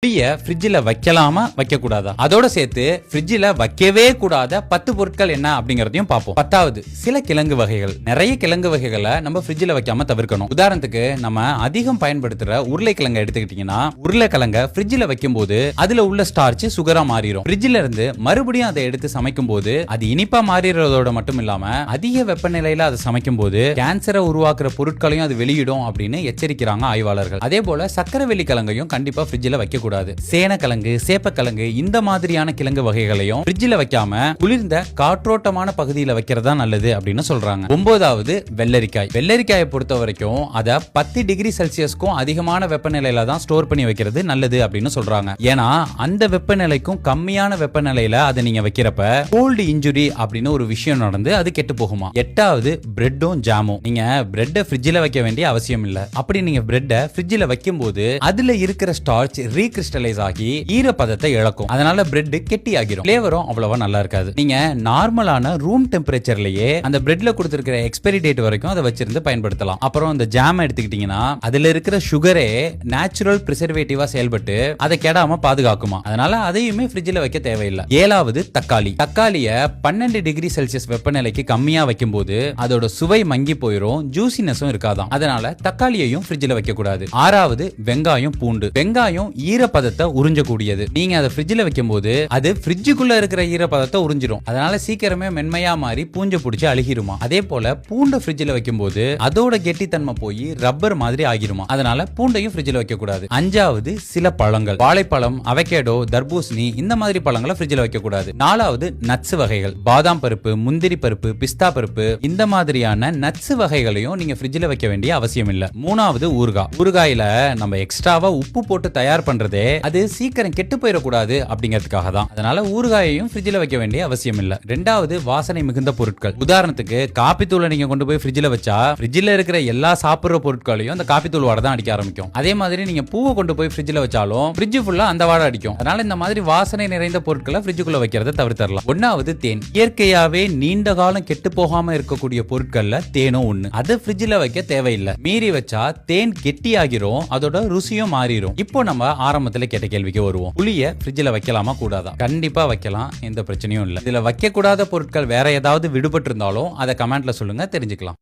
புளிய ஃப்ரிட்ஜில் வைக்கலாமா வைக்க கூடாதா, அதோட சேர்த்து ஃப்ரிட்ஜில் வைக்கவே கூடாத 10 பொருட்கள் என்ன அப்படிங்கறதையும் பார்ப்போம். 10வது, சில கிழங்கு வகைகள். நிறைய கிழங்கு வகைகளை நம்ம ஃப்ரிட்ஜில் வைக்காம தவிர்க்கணும். உதாரணத்துக்கு நம்ம அதிகம் பயன்படுத்துற உருளைக்கிழங்க எடுத்துக்கிட்டீங்கன்னா, உருளைக்கிழங்க ஃப்ரிட்ஜில் வைக்கும் போது அதுல உள்ள ஸ்டார்ச் சுகரா மாறிடும். ஃப்ரிட்ஜில இருந்து மறுபடியும் அதை எடுத்து சமைக்கும் போது அது இனிப்பா மாறிடுறதோட மட்டும் இல்லாம அதிக வெப்பநிலையில அதை சமைக்கும் போது கேன்சரை உருவாக்குற பொருட்களையும் அது வெளியிடும் அப்படின்னு எச்சரிக்கிறாங்க ஆய்வாளர்கள். அதே போல சக்கரவள்ளி கிழங்கையும் கண்டிப்பா ஃப்ரிட்ஜில் வைக்க கூடாது. சேனக்கிழங்கு, சேப்பக்கிழங்கு இந்த மாதிரியான கிழங்கு வகைகளையும் ஃப்ரிட்ஜில் வைக்காம குளிர்ந்த காற்றோட்டமான பகுதியில் வைக்கிறதா நல்லது அப்படின்னு சொல்றாங்க. 9வது, வெள்ளரிக்காய். வெள்ளரிக்காயை பொறுத்த வரைக்கும் அதை 10 டிகிரி செல்சியஸ்க்கும் அதிகமான வெப்பநிலையில தான் ஸ்டோர் பண்ணி வைக்கிறது நல்லது அப்படின்னு சொல்றாங்க. ஏன்னா அந்த வெப்பநிலைக்கும் கம்மியான வெப்பநிலையில அதை நீங்க வைக்கிறப்ப கோல்டு இன்ஜுரி அப்படின்னு ஒரு விஷயம் நடந்து அது கெட்டு போகுமா. 8வது, பிரெட்டும் ஜாமும். நீங்க பிரெட்டை ஃப்ரிட்ஜில் வைக்க வேண்டிய அவசியம் இல்ல. அப்படி நீங்க பிரெட்டை ஃப்ரிட்ஜில் வைக்கும் போது அதுல இருக்கிற ஸ்டார்ச் ரீகிறிஸ்டலைஸ் ஆகி ஈரப்பதத்தை இழக்கும். அதனால பிரெட் கெட்டி ஆகிரும். ஃப்ளேவரும் அவ்வளவா நல்லா இருக்காது. நீங்க நார்மலான ரூம் டெம்பரேச்சர்லயே அந்த பிரெட்ல கொடுத்திருக்கிற எக்ஸ்பைரி டேட் வரைக்கும் அதை வச்சிருந்து பயன்படுத்தலாம். அப்புறம் இந்த ஜாம் எடுத்துக்கிட்டீங்கன்னா அதுல இருக்கிற சுகரே நேச்சுரல் பிரிசர்வேட்டிவா செயல்பட்டு அதை கெடாம பாதுகாக்குமா. அதனால அதையுமே ஃப்ரிட்ஜில் வைக்க தேவையில்லை. 7வது, தக்காளி. தக்காளிய 12 டிகிரி செல்சியஸ் வெப்பநிலைக்கு கம்மியா வைக்கும் போது அதோட சுவை மங்கி போயிரும், ஜூசினஸும் இருக்காதாம். அதனால தக்காளியையும் ஃப்ரிட்ஜில் வைக்க கூடாது. 6வது, வெங்காயம், பூண்டு. வெங்காயம் ஈரப்பதத்தை உறிஞ்சக்கூடியது. நீங்க அதை ஃப்ரிட்ஜில் வைக்கும் போது அது ஃப்ரிட்ஜுக்குள்ள இருக்கிற ஈரப்பதத்தை உறிஞ்சிரும். அதனால சீக்கிரமே மென்மையா மாறி பூஞ்சை பிடிச்சி அழுகிருமா. அதே போல பூண்டை ஃப்ரிட்ஜில் வைக்கும் போது அதோட கெட்டித்தன்மை போய் ரப்பர் மாதிரி ஆகிருமா. அதனால பூண்டையும் ஃப்ரிட்ஜில் வைக்க கூடாது. 5வது, சில பழங்கள். வாழைப்பழம், அவகேடோ, தர்பூசணி இந்த மாதிரி பழங்களை ஃப்ரிட்ஜில் வைக்க கூடாது. 4வது, நட்ஸ் வகைகள். பாதாம் பருப்பு, முந்திரி பருப்பு, பிஸ்தா பருப்பு இந்த மாதிரியான நட்ஸ் வகைகளையும் நீங்க ஃப்ரிட்ஜில் வைக்க வேண்டிய அவசியம் இல்ல. 3வது, ஊறுகாய். ஊறுகாயில நம்ம எக்ஸ்ட்ராவா உப்பு போட்டு தயார் பண்றதே அது சீக்கிரம் கெட்டு போயிடக்கூடாது அப்படிங்கிறதுக்காக தான். அதனால ஊறுகாயையும் ஃப்ரிட்ஜில் வைக்க வேண்டிய அவசியம் இல்ல. 2வது, வாசனை மிகுந்த பொருட்கள். உதாரணத்துக்கு காப்பி தூளை நீங்க கொண்டு போய் ஃப்ரிட்ஜில் வச்சா ஃப்ரிட்ஜில் இருக்கிற எல்லா சாப்பிடுற பொருட்களையும் அந்த காப்பி தூள் வாடை தான் அடிக்க ஆரம்பிக்கும். அதே மாதிரி நீங்க பூவை கொண்டு போய் ஃப்ரிட்ஜில் வச்சாலும் ஃப்ரிட்ஜ் ஃபுல்லா அந்த வாடை அடிக்கும். அதனால இந்த மாதிரி வாசனை நிறைந்த பொருட்களை ஃப்ரிட்ஜுக்குள்ள வைக்கிறத தவிர்த்தரலாம். 1வது, தேன். இயற்கையாவே நீண்ட காலம் கெட்டு போகாம இருக்கக்கூடிய பொருட்கள்ல தேனும் ஒண்ணு. அதை ஃப்ரிட்ஜில் வைக்க தேவையில்லை. மீறி வச்சா தேன் கெட்டி ஆகிரும், அதோட ருசியும் மாறிடும். இப்போ நம்ம ஆரம்பத்துல கேட்ட கேள்விக்கு வருவோம். புளிய ஃப்ரிட்ஜில் வைக்கலாமா கூடாதா? கண்டிப்பா வைக்கலாம், எந்த பிரச்சனையும் இல்லை. இதுல வைக்க கூடாத பொருட்கள் வேற ஏதாவது விடுபட்டு இருந்தாலும் அதை கமெண்ட்ல சொல்லுங்க, தெரிஞ்சுக்கலாம்.